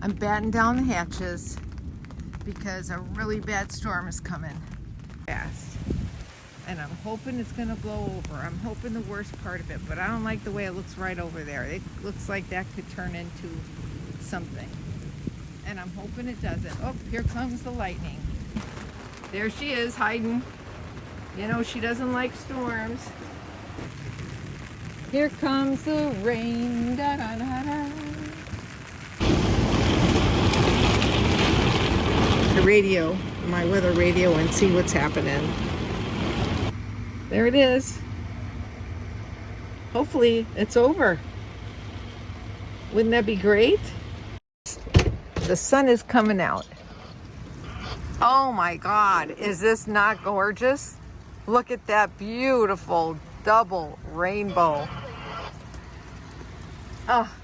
I'm batting down the hatches because a really bad storm is coming fast. And I'm hoping it's gonna blow over. I'm hoping the worst part of it, but I don't like the way it looks right over there. It looks like that could turn into something. And I'm hoping it doesn't. Oh, here comes the lightning. There she is, hiding. You know, she doesn't like storms. Here comes the rain. Da, da, da, da. The radio, my weather radio, and see what's happening. There it is. Hopefully it's over. Wouldn't that be great? The sun is coming out. Oh my God, is this not gorgeous? Look at that beautiful double rainbow. Oh,